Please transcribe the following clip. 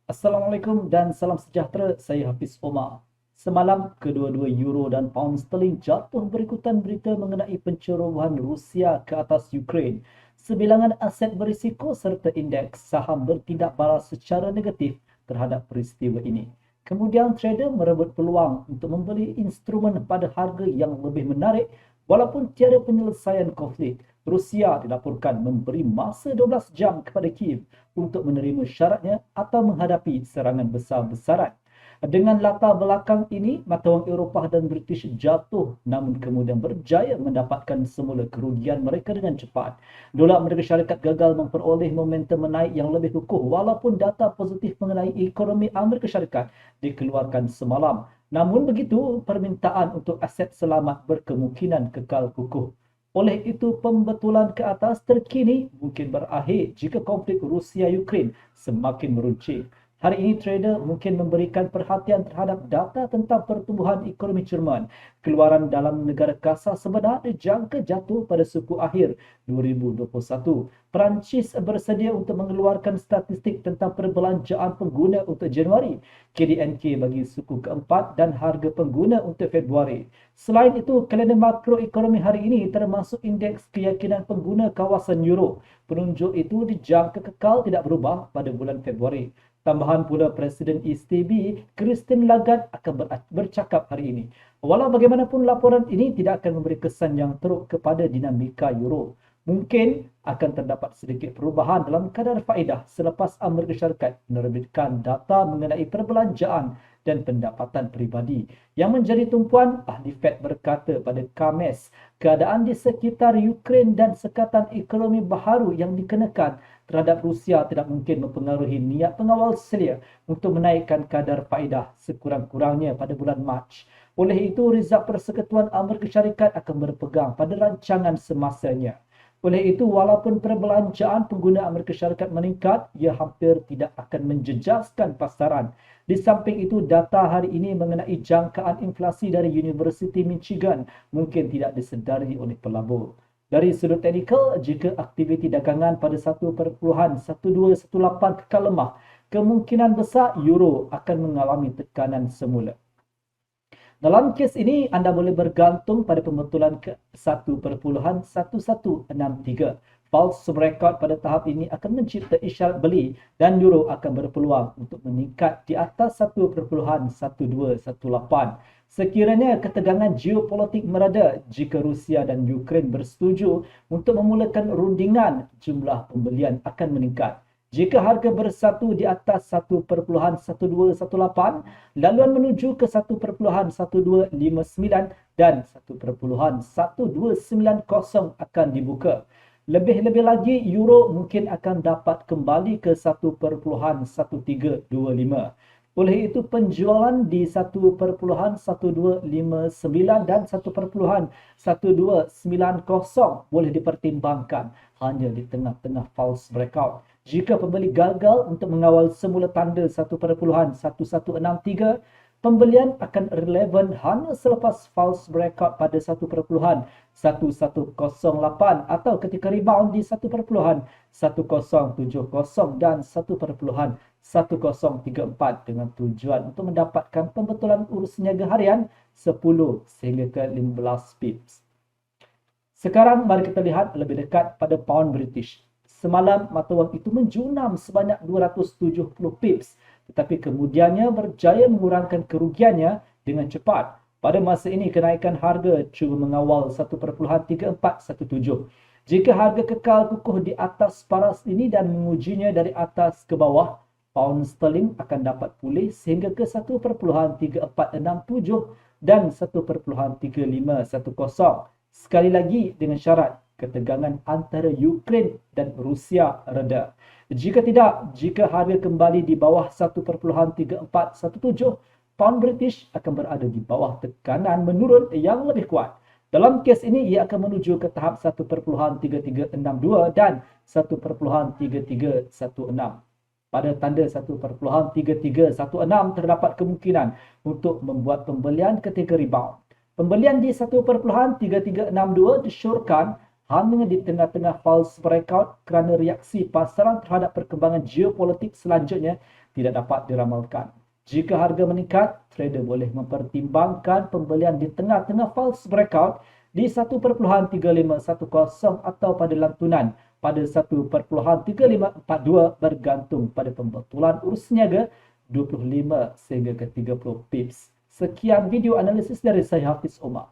Assalamualaikum dan salam sejahtera. Saya Hafiz Omar. Semalam, kedua-dua euro dan pound sterling jatuh berikutan berita mengenai pencerobohan Rusia ke atas Ukraine. Sebilangan aset berisiko serta indeks saham bertindak balas secara negatif terhadap peristiwa ini. Kemudian trader merebut peluang untuk membeli instrumen pada harga yang lebih menarik walaupun tiada penyelesaian konflik. Rusia dilaporkan memberi masa 12 jam kepada Kiev untuk menerima syaratnya atau menghadapi serangan besar-besaran. Dengan latar belakang ini, mata wang Eropah dan British jatuh namun kemudian berjaya mendapatkan semula kerugian mereka dengan cepat. Dolar Amerika Syarikat gagal memperoleh momentum menaik yang lebih kukuh walaupun data positif mengenai ekonomi Amerika Syarikat dikeluarkan semalam. Namun begitu, permintaan untuk aset selamat berkemungkinan kekal kukuh. Oleh itu, pembetulan ke atas terkini mungkin berakhir jika konflik Rusia-Ukraine semakin meruncing. Hari ini trader mungkin memberikan perhatian terhadap data tentang pertumbuhan ekonomi Jerman. Keluaran dalam negara kasar sebenar dijangka jatuh pada suku akhir 2021. Perancis bersedia untuk mengeluarkan statistik tentang perbelanjaan pengguna untuk Januari, KDNK bagi suku keempat dan harga pengguna untuk Februari. Selain itu, kalender makroekonomi hari ini termasuk indeks keyakinan pengguna kawasan Euro. Penunjuk itu dijangka kekal tidak berubah pada bulan Februari. Tambahan pula Presiden ECB, Christine Lagarde akan bercakap hari ini. Walau bagaimanapun laporan ini tidak akan memberi kesan yang teruk kepada dinamika euro. Mungkin akan terdapat sedikit perubahan dalam kadar faedah selepas Amerika Syarikat menerbitkan data mengenai perbelanjaan dan pendapatan peribadi. Yang menjadi tumpuan, ahli Fed berkata pada Khamis, keadaan di sekitar Ukraine dan sekatan ekonomi baharu yang dikenakan terhadap Rusia tidak mungkin mempengaruhi niat pengawal selia untuk menaikkan kadar faedah sekurang-kurangnya pada bulan Mac. Oleh itu, Rizal Persekutuan Amerika Syarikat akan berpegang pada rancangan semasanya. Oleh itu, walaupun perbelanjaan pengguna Amerika Syarikat meningkat, ia hampir tidak akan menjejaskan pasaran. Di samping itu, data hari ini mengenai jangkaan inflasi dari Universiti Michigan mungkin tidak disedari oleh pelabur. Dari sudut teknikal, jika aktiviti dagangan pada 1.1218 kekal lemah, kemungkinan besar euro akan mengalami tekanan semula. Dalam kes ini, anda boleh bergantung pada pembetulan ke 1.1163. False record pada tahap ini akan mencipta isyarat beli dan euro akan berpeluang untuk meningkat di atas 1.1218. Sekiranya ketegangan geopolitik mereda jika Rusia dan Ukraine bersetuju untuk memulakan rundingan, jumlah pembelian akan meningkat. Jika harga bersatu di atas 1.1218, laluan menuju ke 1.1259 dan 1.1290 akan dibuka. Lebih-lebih lagi, euro mungkin akan dapat kembali ke 1.1325. Oleh itu, penjualan di 1.1259 dan 1.1290 boleh dipertimbangkan hanya di tengah-tengah false breakout. Jika pembeli gagal untuk mengawal semula tanda 1.1163, pembelian akan relevan hanya selepas false breakout pada 1.1108 atau ketika rebound di 1.1070 dan 1.1034 dengan tujuan untuk mendapatkan pembetulan urus niaga harian 10 sehingga ke 15 pips. Sekarang mari kita lihat lebih dekat pada pound British. Semalam mata wang itu menjunam sebanyak 270 pips, tetapi kemudiannya berjaya mengurangkan kerugiannya dengan cepat. Pada masa ini kenaikan harga cuba mengawal 1.3417. Jika harga kekal kukuh di atas paras ini dan mengujinya dari atas ke bawah, pound sterling akan dapat pulih sehingga ke 1.3467 dan 1.3510. Sekali lagi dengan syarat ketegangan antara Ukraine dan Rusia reda. Jika tidak, jika harga kembali di bawah 1.3417, pound British akan berada di bawah tekanan menurun yang lebih kuat. Dalam kes ini, ia akan menuju ke tahap 1.3362 dan 1.3316. Pada tanda 1.3316 terdapat kemungkinan untuk membuat pembelian ketika rebound. Pembelian di 1.3362 disyorkan hanya di tengah-tengah false breakout kerana reaksi pasaran terhadap perkembangan geopolitik selanjutnya tidak dapat diramalkan. Jika harga meningkat, trader boleh mempertimbangkan pembelian di tengah-tengah false breakout di 1.3510 atau pada lantunan pada 1.3542 bergantung pada pembetulan urus niaga 25 sehingga ke 30 pips. Sekian video analisis dari saya Hafiz Omar.